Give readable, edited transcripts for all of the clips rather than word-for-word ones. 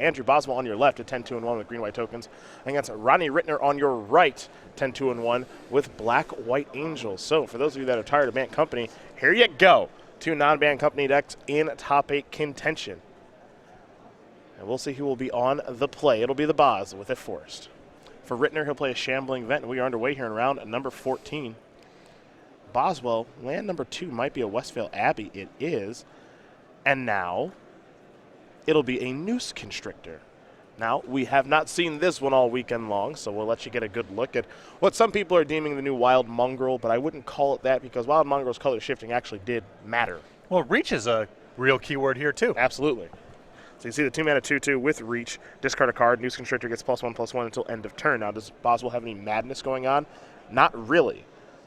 Andrew Boswell on your left at 10-2-1 with green-white tokens, against Ronnie Ritner on your right, 10-2-1 with black-white angels. So for those of you that are tired of Band Company, here you go. 2 non-Band Company decks in top 8 contention. And we'll see who will be on the play. It'll be the Boz with a Forest. For Ritner, he'll play a Shambling Vent, and we are underway here in round number 14. Boswell, land number 2 might be a Westvale Abbey. It is. And now, it'll be a Noose Constrictor. Now, we have not seen this one all weekend long, so we'll let you get a good look at what some people are deeming the new Wild Mongrel, but I wouldn't call it that because Wild Mongrel's color shifting actually did matter. Well, Reach is a real keyword here, too. Absolutely. So you see the 2-mana 2/2 with Reach. Discard a card. Noose Constrictor gets +1/+1 until end of turn. Now, does Boswell have any madness going on? Not really.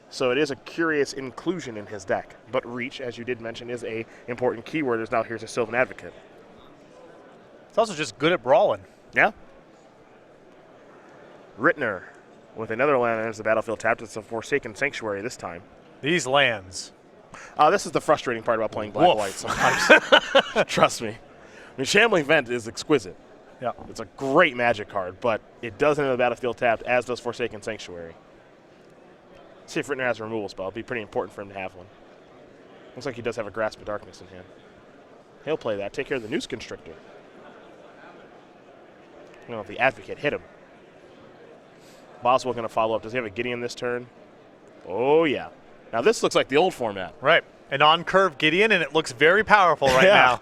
So it is a curious inclusion in his deck. But Reach, as you did mention, is a important keyword. As now here's a Sylvan Advocate. It's also just good at brawling. Yeah. Ritner with another land enters the battlefield tapped. It's a Forsaken Sanctuary this time. These lands. This is the frustrating part about playing black-white sometimes. Trust me. I mean, Shambling Vent is exquisite. Yeah. It's a great Magic card, but it does enter the battlefield tapped, as does Forsaken Sanctuary. Let's see if Ritner has a removal spell. It'd be pretty important for him to have one. Looks like he does have a Grasp of Darkness in hand. He'll play that. Take care of the Noose Constrictor. You know, if the Advocate hit him. Boswell going to follow up. Does he have a Gideon this turn? Oh, yeah. Now, this looks like the old format. Right. An on-curve Gideon, and it looks very powerful right now.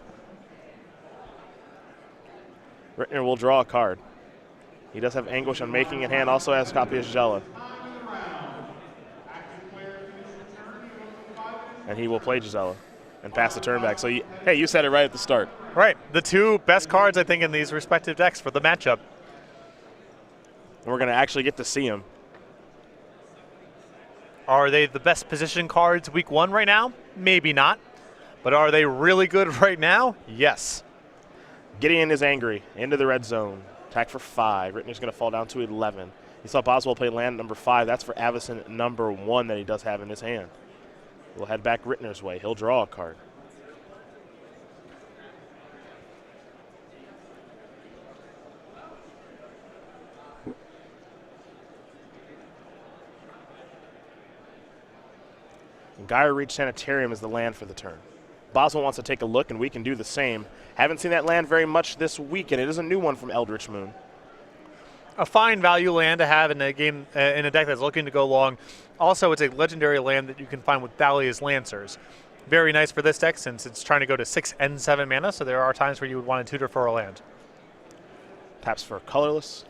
Ritner will draw a card. He does have Anguish on Making in hand, also has a copy of Gisela. And he will play Gisela and pass the turn back. So, hey, you said it right at the start. Right. The 2 best cards, I think, in these respective decks for the matchup. And we're going to actually get to see them. Are they the best position cards week 1 right now? Maybe not. But are they really good right now? Yes. Gideon is angry. Into the red zone. Attack for 5. Ritner's going to fall down to 11. You saw Boswell play land number 5. That's for Avacyn number 1 that he does have in his hand. We'll head back Ritner's way. He'll draw a card. And Gaia Reach Sanitarium is the land for the turn. Boswell wants to take a look, and we can do the same. Haven't seen that land very much this week, and it is a new one from Eldritch Moon. A fine value land to have in a game in a deck that's looking to go long. Also, it's a legendary land that you can find with Thalia's Lancers. Very nice for this deck since it's trying to go to 6 and 7 mana, so there are times where you would want to tutor for a land. Taps for colorless.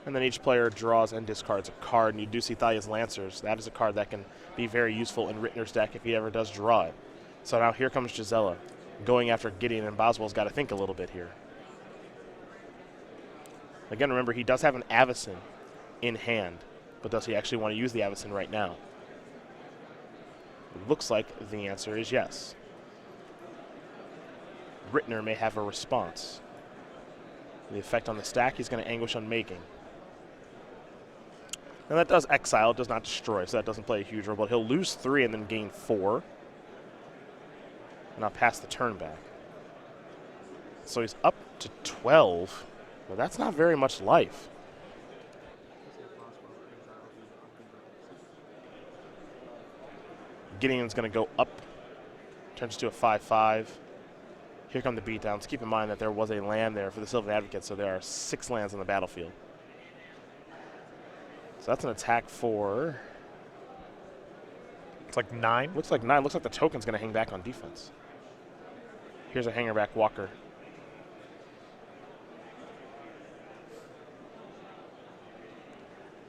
And then each player draws and discards a card, and you do see Thalia's Lancers. That is a card that can be very useful in Ritner's deck if he ever does draw it. So now here comes Gisela, going after Gideon, and Boswell's got to think a little bit here. Again, remember, he does have an Avacyn in hand, but does he actually want to use the Avacyn right now? It looks like the answer is yes. Ritner may have a response. The effect on the stack, he's going to Anguish on Making. Now that does exile, it does not destroy, so that doesn't play a huge role, but he'll lose 3 and then gain 4. And I'll pass the turn back. So he's up to 12, but that's not very much life. Gideon's going to go up, turns to a 5/5. Here come the beatdowns. Keep in mind that there was a land there for the Sylvan Advocate, so there are 6 lands on the battlefield. So that's an attack for... It's like 9. Looks like 9. Looks like the token's going to hang back on defense. Here's a hangerback Walker.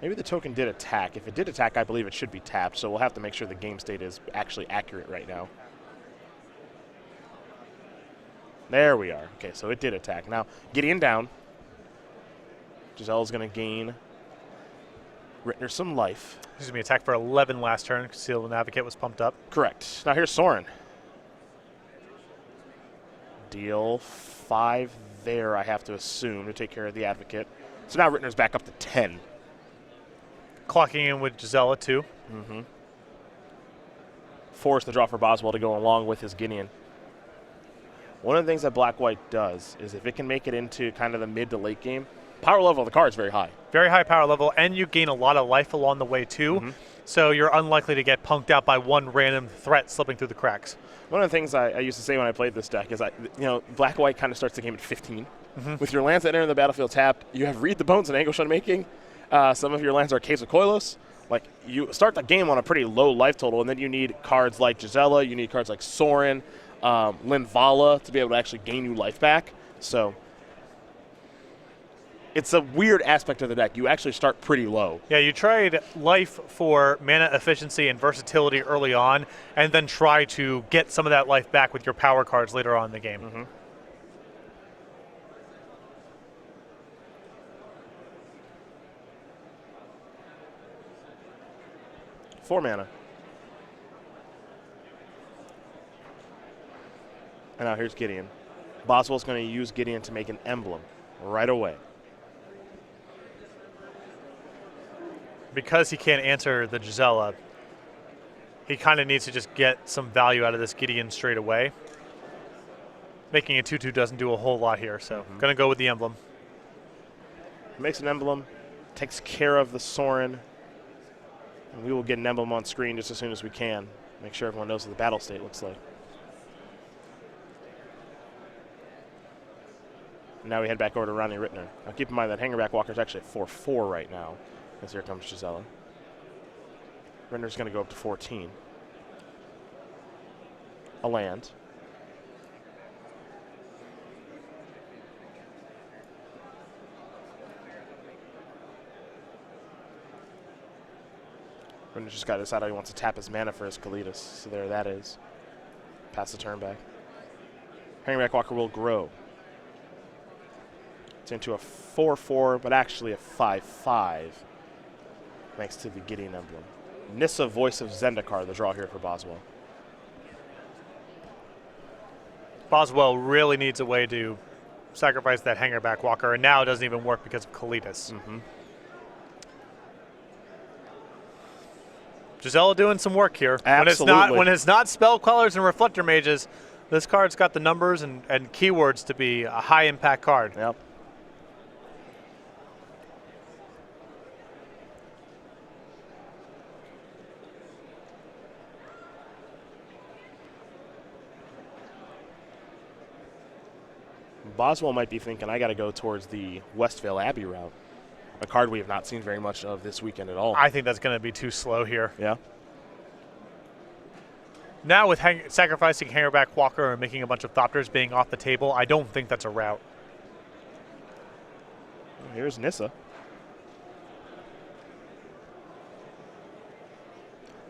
Maybe the token did attack. If it did attack, I believe it should be tapped, so we'll have to make sure the game state is actually accurate right now. There we are. Okay, so it did attack. Now, Gideon down. Gisela's going to gain Ritner some life. This is going to be attack for 11 last turn because Sylvan Advocate was pumped up. Correct. Now here's Sorin. Deal 5 there, I have to assume, to take care of the Advocate. So now Ritner's back up to 10. Clocking in with Gisela, too. Mm-hmm. Force the draw for Boswell to go along with his Gideon. One of the things that black-white does is if it can make it into kind of the mid to late game, power level of the card is very high. Very high power level, and you gain a lot of life along the way too. So you're unlikely to get punked out by one random threat slipping through the cracks. One of the things I used to say when I played this deck is, black-white kind of starts the game at 15. With your lands that enter the battlefield tapped, you have Read the Bones and Anguish Unmaking. Some of your lands are Caves of Koilos. Like, you start the game on a pretty low life total, and then you need cards like Gisela, you need cards like Sorin, Linvala to be able to actually gain you life back. So it's a weird aspect of the deck. You actually start pretty low. Yeah, you trade life for mana efficiency and versatility early on, and then try to get some of that life back with your power cards later on in the game. 4 mana. And now here's Gideon. Boswell's going to use Gideon to make an emblem right away. Because he can't answer the Gisela, he kind of needs to just get some value out of this Gideon straight away. Making a 2/2 doesn't do a whole lot here, so going to go with the emblem. Makes an emblem, takes care of the Sorin, and we will get an emblem on screen just as soon as we can. Make sure everyone knows what the battle state looks like. And now we head back over to Ronnie Ritner. Now keep in mind that Hangerback Walker is actually at 4/4 right now, as here comes Gisela. Ritner's going to go up to 14. A land. Ritner's just got to decide how he wants to tap his mana for his Kalidas. So there that is. Pass the turn back. Hangerback Walker will grow. It's into a 4/4, but actually a 5/5, thanks to the Gideon emblem. Nissa, Voice of Zendikar, the draw here for Boswell. Boswell really needs a way to sacrifice that Hangerback Walker, and now it doesn't even work because of Kalidas. Gisela doing some work here. Absolutely. When it's not Spell Quellers and Reflector Mages, this card's got the numbers and keywords to be a high-impact card. Yep. Boswell might be thinking, I got to go towards the Westvale Abbey route, a card we have not seen very much of this weekend at all. I think that's going to be too slow here. Yeah. Now with sacrificing Hangerback Walker and making a bunch of Thopters being off the table, I don't think that's a route. Here's Nissa.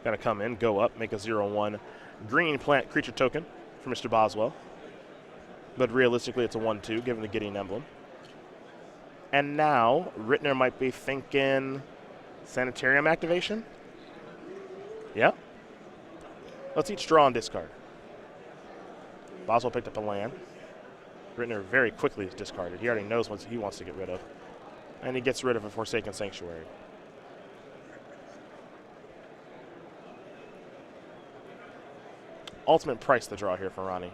Got to come in, go up, make a 0/1 green plant creature token for Mr. Boswell. But realistically, it's a 1/2, given the Gideon emblem. And now, Ritner might be thinking Sanitarium activation? Yeah. Let's each draw and discard. Boswell picked up a land. Ritner very quickly discarded. He already knows what he wants to get rid of. And he gets rid of a Forsaken Sanctuary. Ultimate price, the draw here for Ronnie.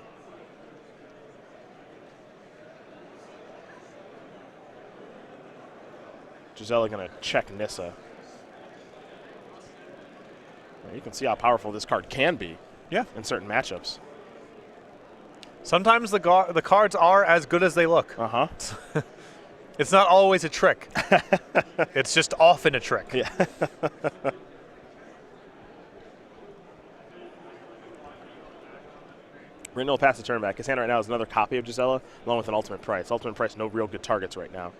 Gisela going to check Nissa. You can see how powerful this card can be. Yeah. In certain matchups. Sometimes the cards are as good as they look. Uh-huh. It's not always a trick. It's just often a trick. Yeah. Ritner will pass the turn back. His hand right now is another copy of Gisela, along with an ultimate price. Ultimate price, no real good targets right now.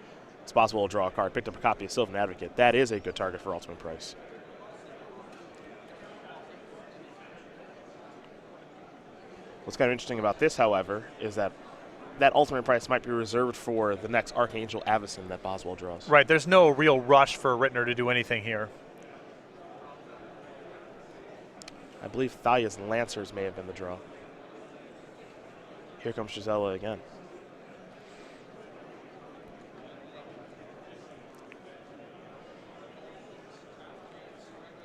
It's possible to draw a card. Picked up a copy of Sylvan Advocate. That is a good target for ultimate price. What's kind of interesting about this, however, is that ultimate price might be reserved for the next Archangel Avacyn that Boswell draws. Right, there's no real rush for Ritner to do anything here. I believe Thalia's Lancers may have been the draw. Here comes Gisela again.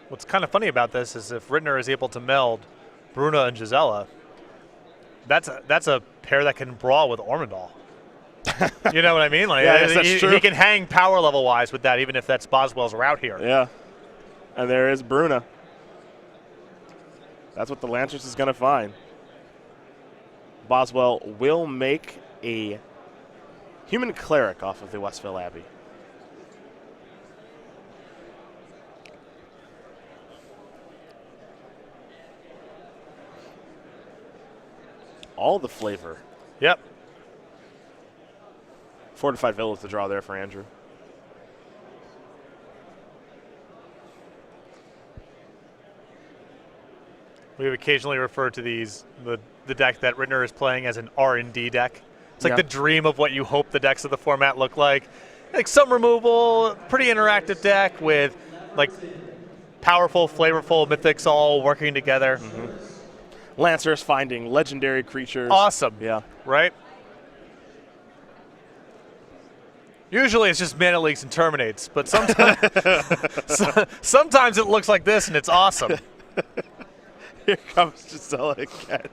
What's kind of funny about this is if Ritner is able to meld Bruna and Gisela, that's a pair that can brawl with Ormondal. You know what I mean? Like, Yeah, I guess that's true. He can hang power level wise with that, even if that's Boswell's route here. Yeah. And there is Bruna. That's what the Lancers is going to find. Boswell will make a human cleric off of the Westville Abbey. All the flavor. Yep. Fortified Village to draw there for Andrew. We've occasionally referred to the deck that Ritner is playing as an R&D deck. It's like the dream of what you hope the decks of the format look like. Like some removal, pretty interactive deck with like powerful, flavorful mythics all working together. Lancers finding legendary creatures. Awesome. Yeah. Right? Usually it's just mana leaks and terminates, but sometimes, sometimes it looks like this and it's awesome. Here comes Gisela again.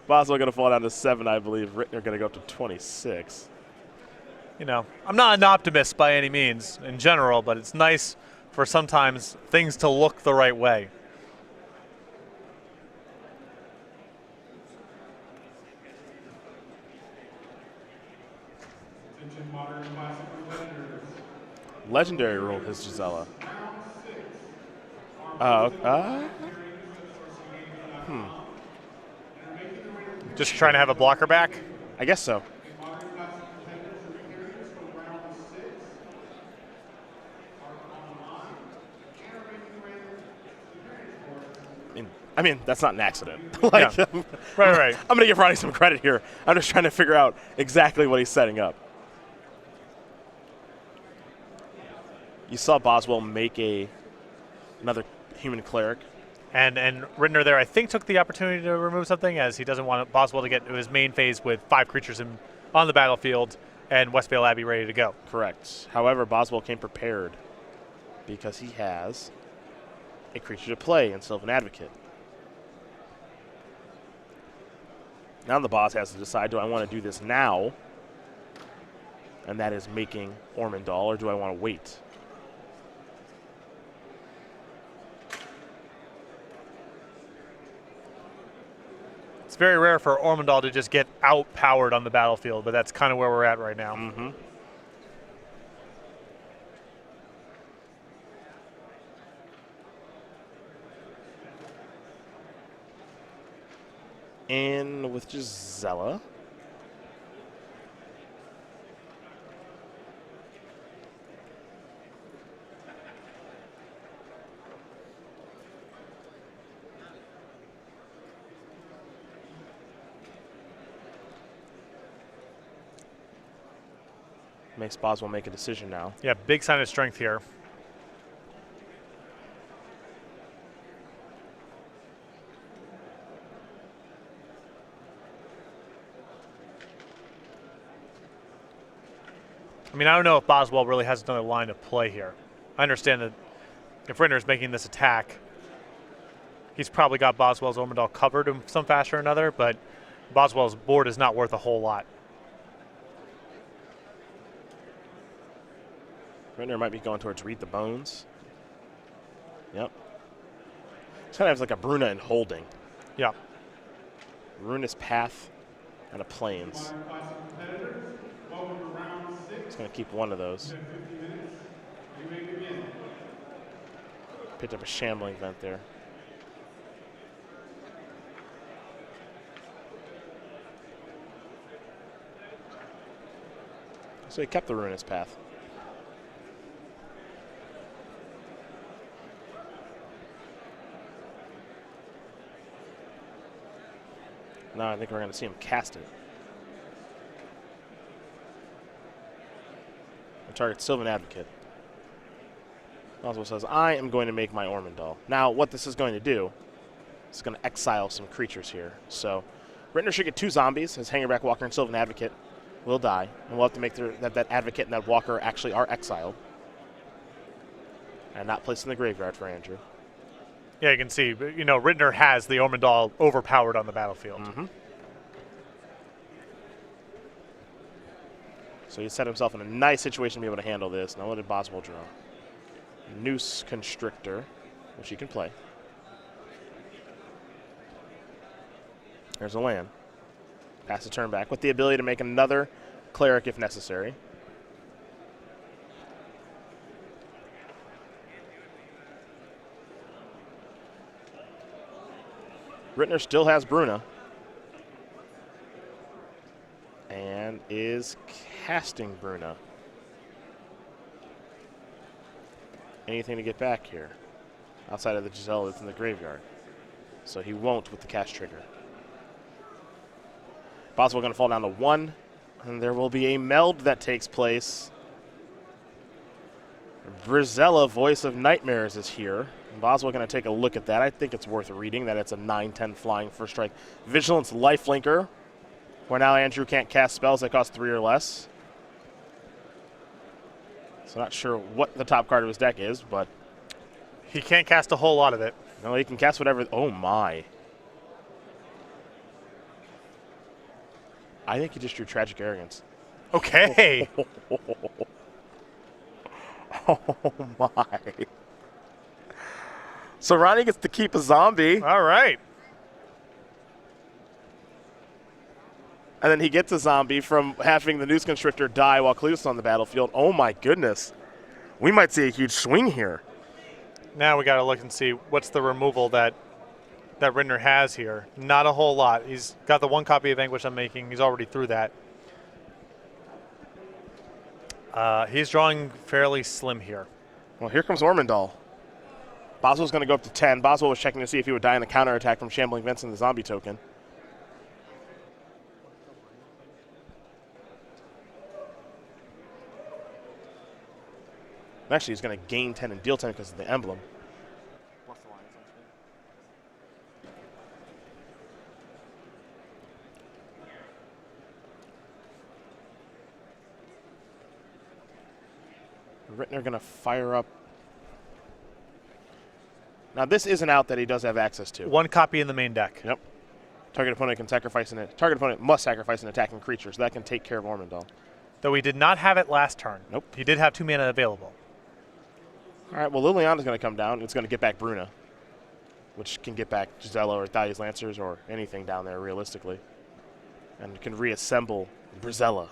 Boswell going to fall down to 7, I believe. Ritner going to go up to 26. You know, I'm not an optimist by any means in general, but it's nice for sometimes things to look the right way. Legendary rule his Gisela. Just trying to have a blocker back? I guess so. I mean, that's not an accident. Yeah. Right. I'm going to give Ronnie some credit here. I'm just trying to figure out exactly what he's setting up. You saw Boswell make another human cleric. And Ritner there, I think, took the opportunity to remove something, as he doesn't want Boswell to get to his main phase with 5 creatures on the battlefield and Westvale Abbey ready to go. Correct. However, Boswell came prepared because he has a creature to play in Sylvan Advocate. Now the boss has to decide, do I want to do this now? And that is making Ormondal, or do I want to wait? It's very rare for Ormondal to just get out-powered on the battlefield, but that's kind of where we're at right now. Mm-hmm. In with Gisela. Makes Boswell make a decision now. Yeah, big sign of strength here. I mean, I don't know if Boswell really has another line of play here. I understand that if Ritner is making this attack, he's probably got Boswell's Ormondal covered in some fashion or another, but Boswell's board is not worth a whole lot. Ritner might be going towards Read the Bones. Yep. It's kind of like a Bruna in holding. Yeah. Ruinous Path and a Plains. It's going to keep one of those. Picked up a Shambling Vent there. So he kept the Ruinous Path. Now I think we're going to see him cast it. Target Sylvan Advocate. Boswell says, I am going to make my Ormondal. Now, what this is going to do is going to exile some creatures here. So, Ritner should get 2 zombies. His Hangerback Walker and Sylvan Advocate will die. And we'll have to make that Advocate and that Walker actually are exiled. And not placed in the graveyard for Andrew. Yeah, you can see, you know, Ritner has the Ormondal overpowered on the battlefield. Mm-hmm. So he set himself in a nice situation to be able to handle this. Now what did Boswell draw? Noose Constrictor, which he can play. There's a land. Pass the turn back with the ability to make another cleric if necessary. Ritner still has Bruna. And is casting Bruna. Anything to get back here outside of the Giselle that's in the graveyard. So he won't with the cast trigger. Boswell going to fall down to 1. And there will be a meld that takes place. Brizella, Voice of Nightmares, is here. Boswell going to take a look at that. I think it's worth reading that it's a 9/10 flying first strike. Vigilance Lifelinker, where now Andrew can't cast spells that cost 3 or less. So not sure what the top card of his deck is, but he can't cast a whole lot of it. no, he can cast whatever. Oh my! I think he just drew Tragic Arrogance. Okay. Oh my! So Ronnie gets to keep a zombie. All right. And then he gets a zombie from having the Noose Constrictor die while Cletus on the battlefield. Oh my goodness. We might see a huge swing here. Now we got to look and see what's the removal that Ritner has here. Not a whole lot. He's got the 1 copy of Anguish I'm making. He's already through that. He's drawing fairly slim here. Well, here comes Ormondal. Boswell's going to go up to 10. Boswell was checking to see if he would die in a counterattack from Shambling Vincent, the zombie token. Actually, he's going to gain 10 and deal 10 because of the emblem. Ritner going to fire up. Now, this is an out that he does have access to. 1 copy in the main deck. Yep. Target opponent can sacrifice an target opponent must sacrifice an attacking creature, so that can take care of Ormondal. Though he did not have it last turn. Nope. He did have 2 mana available. All right, well, Liliana's going to come down. It's going to get back Bruna, which can get back Gisela or Thalia's Lancers or anything down there, realistically. And can reassemble Brizella.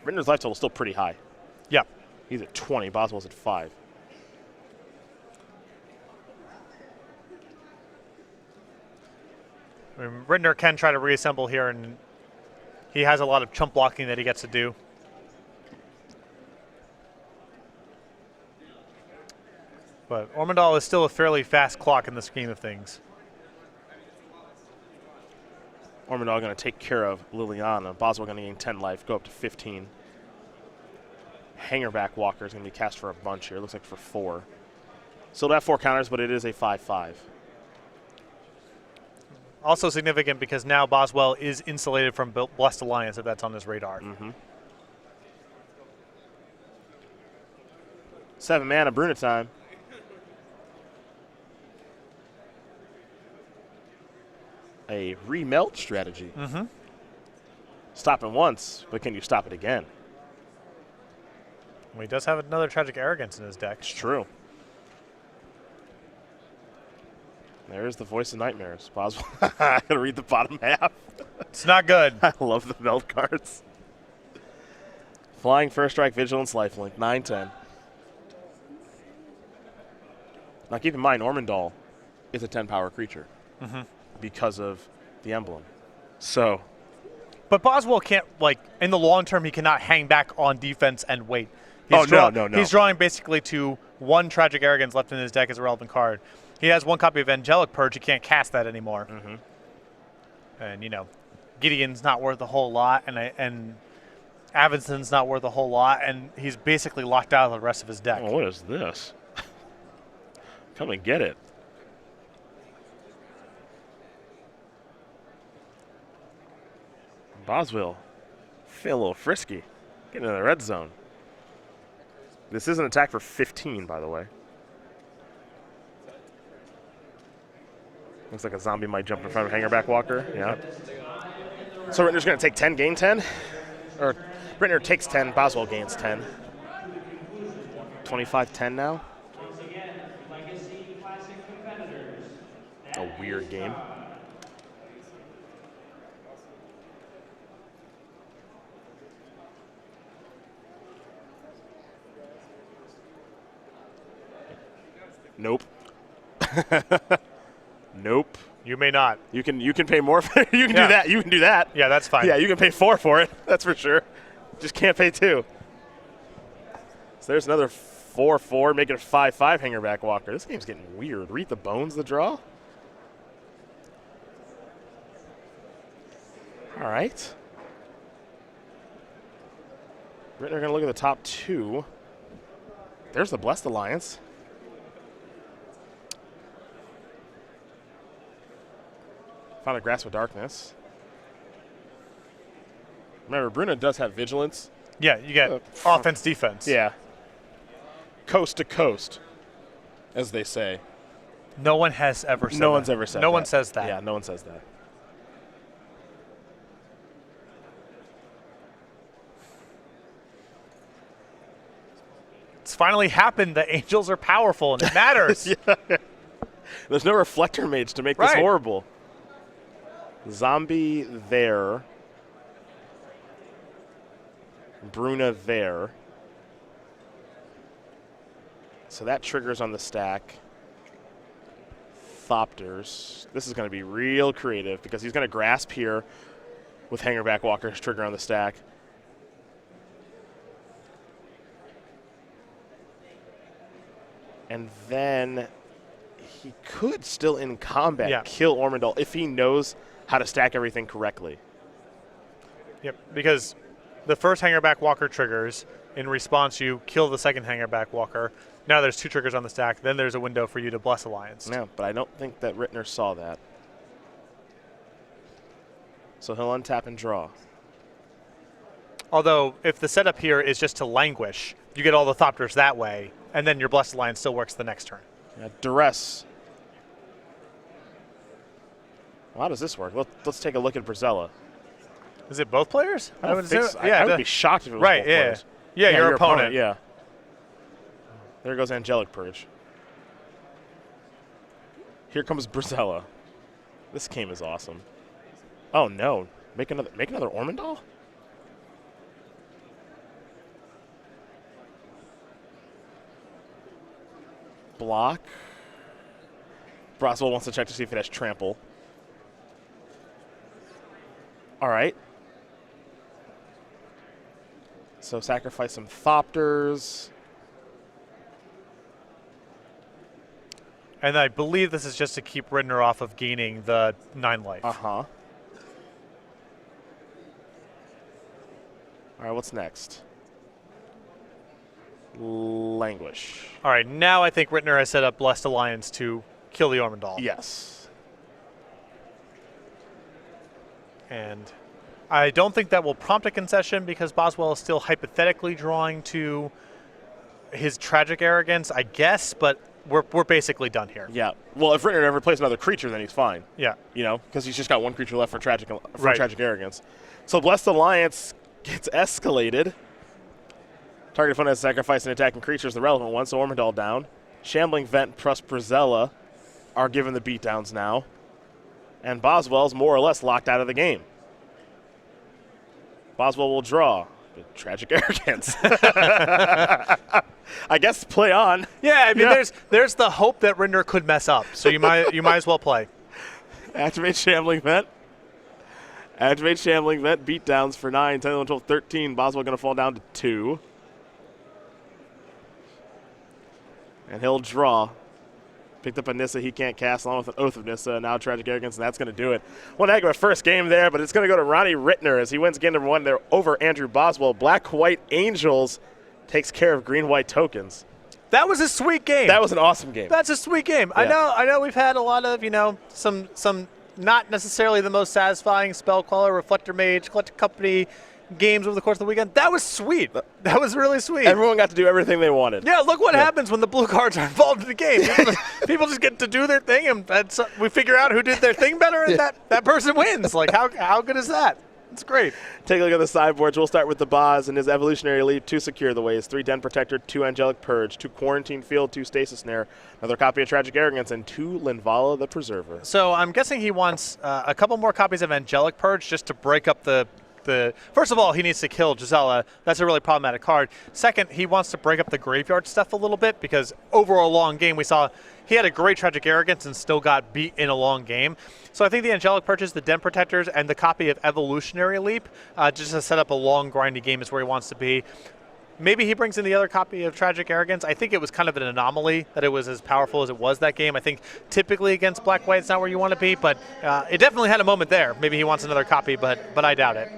Ritner's life total is still pretty high. Yep. He's at 20. Boswell's at 5. I mean, Ritner can try to reassemble here, and he has a lot of chump blocking that he gets to do. But Ormondal is still a fairly fast clock in the scheme of things. Ormondal going to take care of Liliana. Boswell going to gain 10 life, go up to 15. Hangerback Walker is going to be cast for a bunch here. Looks like for 4. Still have 4 counters, but it is a 5/5. Also significant because now Boswell is insulated from Blessed Alliance, if that's on his radar. 7 mana, Bruna time. A remelt strategy. Stop it once, but can you stop it again? Well, he does have another Tragic Arrogance in his deck. It's true. There's the Voice of Nightmares. Boswell. I gotta read the bottom half. It's not good. I love the meld cards. Flying First Strike, Vigilance, Lifelink, 9/10. Now keep in mind, Ormondal is a 10 power creature because of the emblem. So. But Boswell can't, like, in the long term, he cannot hang back on defense and wait. No. He's drawing basically to 1 Tragic Arrogance left in his deck as a relevant card. He has 1 copy of Angelic Purge. He can't cast that anymore. And, you know, Gideon's not worth a whole lot, and Avinson's not worth a whole lot, and he's basically locked out of the rest of his deck. Oh, what is this? Come and get it. Boswell, feel a little frisky. Get into the red zone. This is an attack for 15, by the way. Looks like a zombie might jump in front of Hangerback Walker. Yeah. So Ritner's going to take 10, gain 10? Or Ritner takes 10, Boswell gains 10. 25-10 now. A weird game. Nope. Nope. You may not. You can pay more for it. You can do that. You can do that. Yeah, that's fine. Yeah, you can pay 4 for it. That's for sure. Just can't pay 2. So there's another 4-4, make it a 5-5 hangerback walker. This game's getting weird. Read the bones, the draw. All right. Ritner going to look at the top 2. There's the Blessed Alliance. Found a Grasp of Darkness. Remember, Bruna does have Vigilance. Yeah, you get offense, defense. Yeah. Coast to coast, as they say. No one has ever said that. No one's ever said that. No one says that. Yeah, no one says that. It's finally happened. The Angels are powerful, and it matters. Yeah. There's no Reflector Mage to make this horrible. Zombie there. Bruna there. So that triggers on the stack. Thopters. This is going to be real creative because he's going to grasp here with Hangerback Walker's trigger on the stack. And then he could still in combat kill Ormondal if he knows how to stack everything correctly. Yep, because the first Hangerback Walker triggers. In response, you kill the second Hangerback Walker. Now there's 2 triggers on the stack. Then there's a window for you to Bless Alliance. Yeah, but I don't think that Ritner saw that. So he'll untap and draw. Although, if the setup here is just to languish, you get all the Thopters that way, and then your Blessed Alliance still works the next turn. Yeah, duress. Well, how does this work? Let's take a look at Brazella. Is it both players? I would think so. I would be shocked if it was both players. Yeah, your opponent. Yeah. There goes Angelic Purge. Here comes Brazella. This game is awesome. Oh no! Make another Ormondal? Block. Boswell wants to check to see if it has trample. All right. So sacrifice some Thopters. And I believe this is just to keep Ritner off of gaining the 9 life. Uh-huh. All right, what's next? Languish. All right, now I think Ritner has set up Blessed Alliance to kill the Ormondal. Yes. And I don't think that will prompt a concession because Boswell is still hypothetically drawing to his Tragic Arrogance, I guess, but we're basically done here. Yeah. Well, if Ritner ever plays another creature, then he's fine. Yeah. You know, because he's just got 1 creature left for Tragic Arrogance. So Blessed Alliance gets escalated. Target opponent has sacrificed an attacking creature is the relevant one, so Ormondal down. Shambling Vent plus Brazella are given the beatdowns now. And Boswell's more or less locked out of the game. Boswell will draw. Tragic Arrogance. I guess play on. Yeah, I mean, there's the hope that Ritner could mess up, so you might as well play. Activate Shambling Vent. Activate Shambling Vent. Beatdowns for 9, 10, 11, 12, 13. Boswell going to fall down to 2. And he'll draw. Picked up a Nissa he can't cast along with an Oath of Nissa, and now Tragic Arrogance, and that's going to do it. One heck of a first game there, but it's going to go to Ronnie Ritner as he wins game number 1 there over Andrew Boswell. Black-White Angels takes care of Green-White Tokens. That was a sweet game. That was an awesome game. That's a sweet game. Yeah. I know we've had a lot of, some not necessarily the most satisfying Spellcaller, Reflector Mage, Collector Company games over the course of the weekend. That was sweet. That was really sweet. Everyone got to do everything they wanted. Yeah, look what happens when the blue cards are involved in the game. People just get to do their thing, and we figure out who did their thing better, and that person wins. Like, how good is that? It's great. Take a look at the sideboards. We'll start with the Boz and his Evolutionary Leap, 2 Secure the Ways, 3 Den Protector, 2 Angelic Purge, 2 Quarantine Field, 2 Stasis Snare, another copy of Tragic Arrogance, and 2 Linvala the Preserver. So I'm guessing he wants a couple more copies of Angelic Purge just to break up the first of all, he needs to kill Gisela. That's a really problematic card. Second, he wants to break up the graveyard stuff a little bit because over a long game we saw he had a great Tragic Arrogance and still got beat in a long game. So I think the Angelic Purchase, the Den Protectors, and the copy of Evolutionary Leap just to set up a long, grindy game is where he wants to be. Maybe he brings in the other copy of Tragic Arrogance. I think it was kind of an anomaly that it was as powerful as it was that game. I think typically against Black-White it's not where you want to be, but it definitely had a moment there. Maybe he wants another copy, but I doubt it.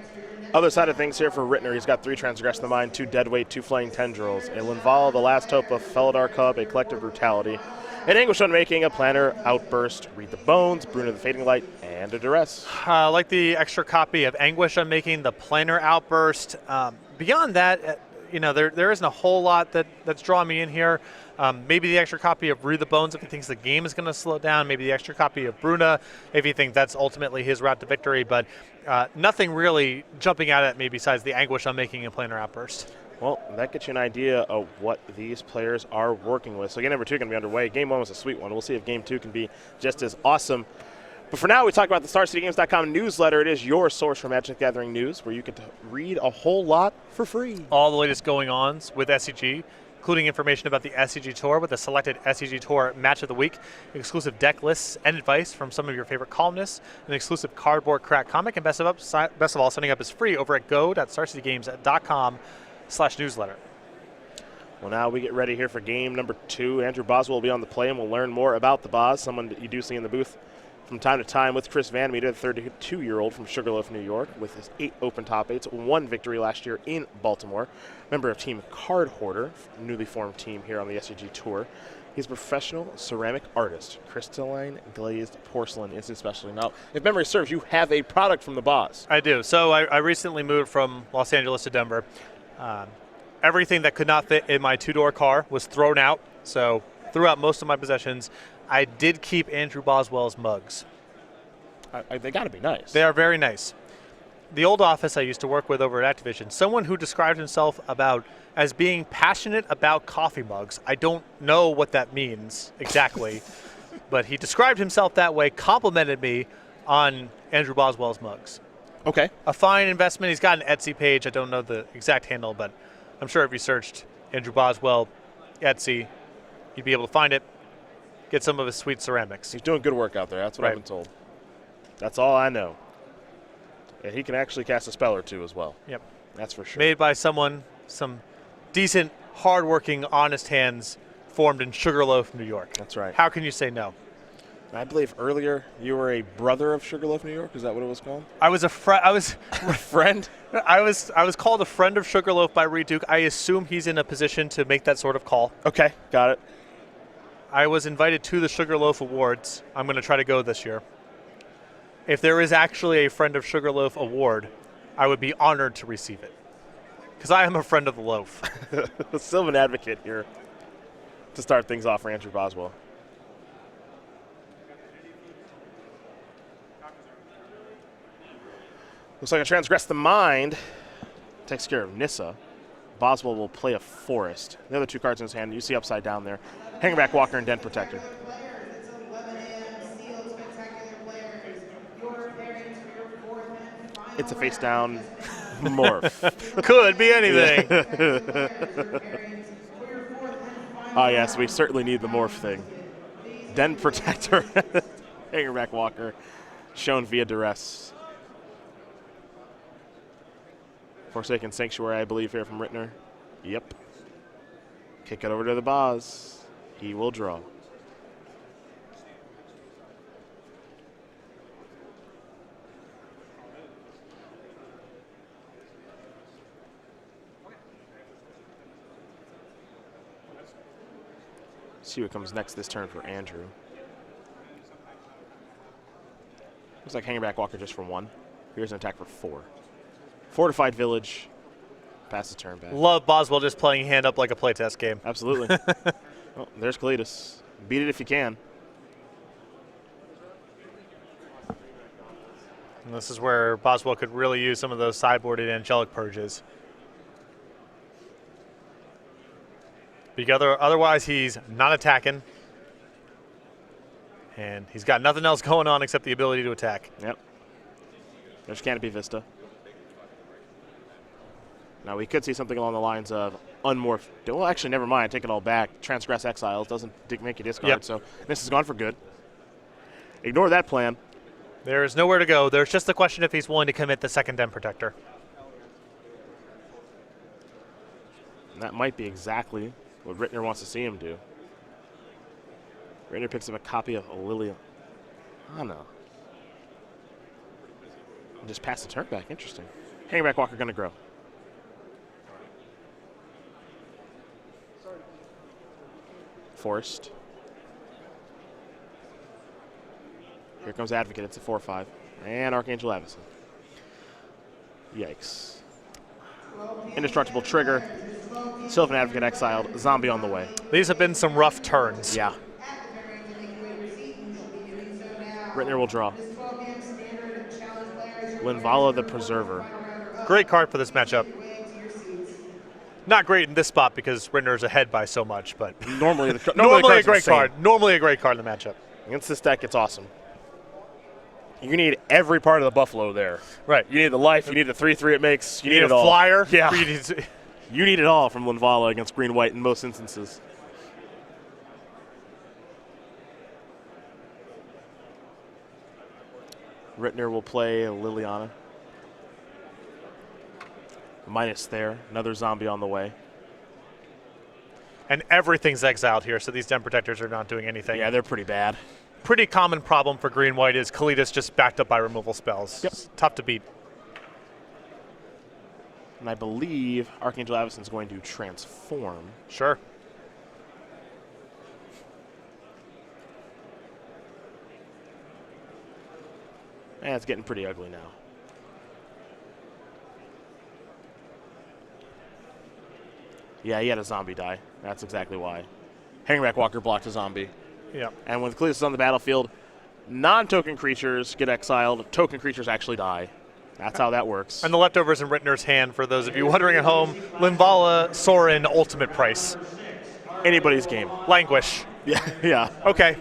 Other side of things here for Ritner, he's got 3 Transgress the Mind, 2 Deadweight, 2 Flaying Tendrils, a Linvala, the Last Hope of Felidar Cub, a Collective Brutality, an Anguish Unmaking, a Planner, Outburst, Read the Bones, Bruna the Fading Light, and a Duress. I like the extra copy of Anguish Unmaking, the Planner Outburst. Beyond that, there isn't a whole lot that's drawing me in here. Maybe the extra copy of Read the Bones if he thinks the game is going to slow down. Maybe the extra copy of Bruna if he thinks that's ultimately his route to victory. But nothing really jumping out at me besides the Anguish Unmaking and Planner Outburst. Well, that gets you an idea of what these players are working with. So game number 2 going to be underway. Game 1 was a sweet one. We'll see if game 2 can be just as awesome. But for now, we talk about the StarCityGames.com newsletter. It is your source for Magic the Gathering news, where you get to read a whole lot for free. All the latest going-ons with SCG, including information about the SCG Tour with the selected SCG Tour Match of the Week, exclusive deck lists and advice from some of your favorite columnists, an exclusive cardboard crack comic, and best of all, signing up is free over at go.starcitygames.com/newsletter. Well, now we get ready here for game number 2. Andrew Boswell will be on the play, and we'll learn more about the Boz, someone that you do see in the booth from time to time with Chris Van Meter, the 32-year-old from Sugarloaf, New York, with his 8 open top 8s, 1 victory last year in Baltimore. Member of Team Card Hoarder, newly formed team here on the SCG Tour. He's a professional ceramic artist. Crystalline glazed porcelain is his specialty. Now, if memory serves, you have a product from the Boz. I do. So I recently moved from Los Angeles to Denver. Everything that could not fit in my 2-door car was thrown out, so threw out most of my possessions. I did keep Andrew Boswell's mugs. They got to be nice. They are very nice. The old office I used to work with over at Activision, someone who described himself as being passionate about coffee mugs. I don't know what that means exactly, but he described himself that way, complimented me on Andrew Boswell's mugs. Okay. A fine investment. He's got an Etsy page. I don't know the exact handle, but I'm sure if you searched Andrew Boswell Etsy, you'd be able to find it. Get some of his sweet ceramics. He's doing good work out there. That's what I've been told. That's all I know. And he can actually cast a spell or two as well. Yep. That's for sure. Made by someone, some decent, hardworking, honest hands formed in Sugarloaf, New York. That's right. How can you say no? I believe earlier you were a brother of Sugarloaf, New York. Is that what it was called? I was a friend. I was a friend. I was called a friend of Sugarloaf by Reed Duke. I assume he's in a position to make that sort of call. Okay, got it. I was invited to the Sugarloaf Awards. I'm going to try to go this year. If there is actually a Friend of Sugarloaf award, I would be honored to receive it. Because I am a friend of the loaf. Still an advocate here to start things off for Andrew Boswell. Looks like a Transgress the Mind takes care of Nissa. Boswell will play a Forest. The other 2 cards in his hand, you see upside down there. Hangback Walker and Den Protector. It's a face down morph. Could be anything. Ah, yes, we certainly need the morph thing. Den Protector, Hangback Walker, shown via duress. Forsaken Sanctuary, I believe, here from Ritner. Yep. Kick it over to the Boz. He will draw. See what comes next this turn for Andrew. Looks like Hangback Walker just for 1. Here's an attack for 4. Fortified Village. Pass the turn back. Love Boswell just playing hand up like a playtest game. Absolutely. Oh, there's Kalidas. Beat it if you can. And this is where Boswell could really use some of those sideboarded angelic purges. Because otherwise, he's not attacking. And he's got nothing else going on except the ability to attack. Yep. There's Canopy Vista. Now, we could see something along the lines of unmorph. Well, actually, never mind. Take it all back. Transgress Exiles doesn't make you discard, yep. So this is gone for good. Ignore that plan. There is nowhere to go. There's just the question if he's willing to commit the second Den Protector. And that might be exactly what Ritner wants to see him do. Ritner picks up a copy of Liliana. And just pass the turn back. Interesting. Hangback Walker going to grow. Forced. Here comes Advocate. It's a 4/5. And Archangel Avison. Yikes. Indestructible Trigger. Sylvan Advocate exiled. Zombie on the way. These have been some rough turns. Yeah. Ritner will draw. Linvala the Preserver. Great card for this matchup. Not great in this spot because Ritner's ahead by so much, but Normally a great card. Normally a great card in the matchup. Against this deck, it's awesome. You need every part of the Buffalo there. Right. You need the life. You need the 3/3 it makes. You need it a all. flyer. Yeah. You need it all from Linvala against green-white in most instances. Ritner will play Liliana. Minus there. Another zombie on the way. And everything's exiled here, so these Den Protectors are not doing anything. Yeah, they're pretty bad. Pretty common problem for green-white is Kalitas just backed up by removal spells. Yep. It's tough to beat. And I believe Archangel Avison's going to transform. Sure. And it's getting pretty ugly now. Yeah, he had a zombie die. That's exactly why. Hangback Walker blocked a zombie. Yeah. And when Kalitas is on the battlefield, non-token creatures get exiled. Token creatures actually die. That's how that works. And the leftovers in Ritner's hand, for those of you wondering at home, Linvala, Sorin, ultimate price. Anybody's game. Languish. Yeah, yeah. Okay.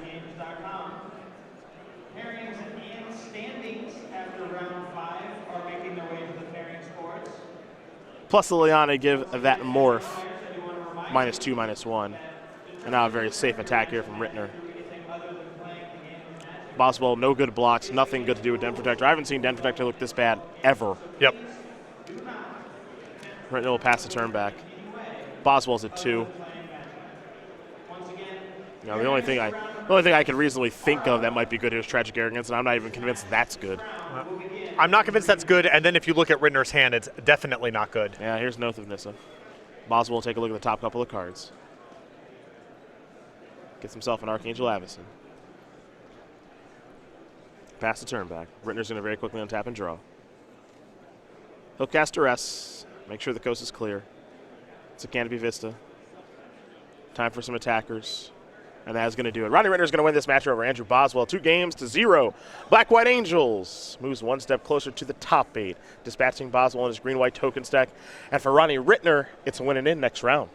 Plus Liliana give that morph -2, -1. And now a very safe attack here from Ritner. Boswell, no good blocks, nothing good to do with Den Protector. I haven't seen Den Protector look this bad ever. Yep. Ritner will pass the turn back. Boswell's at 2. You know, the only thing I could reasonably think of that might be good is Tragic Arrogance, and I'm not even convinced that's good. I'm not convinced that's good, and then if you look at Ritner's hand, it's definitely not good. Yeah, here's Noth of Nissa. Boswell will take a look at the top couple of cards. Gets himself an Archangel Avison. Pass the turn back. Ritner's going to very quickly untap and draw. He'll cast Duress. Make sure the coast is clear. It's a Canopy Vista. Time for some attackers. And that is going to do it. Ronnie Ritner is going to win this match over Andrew Boswell. 2-0. Black White Angels moves one step closer to the top 8, dispatching Boswell in his green-white token stack. And for Ronnie Ritner, it's a win and in next round.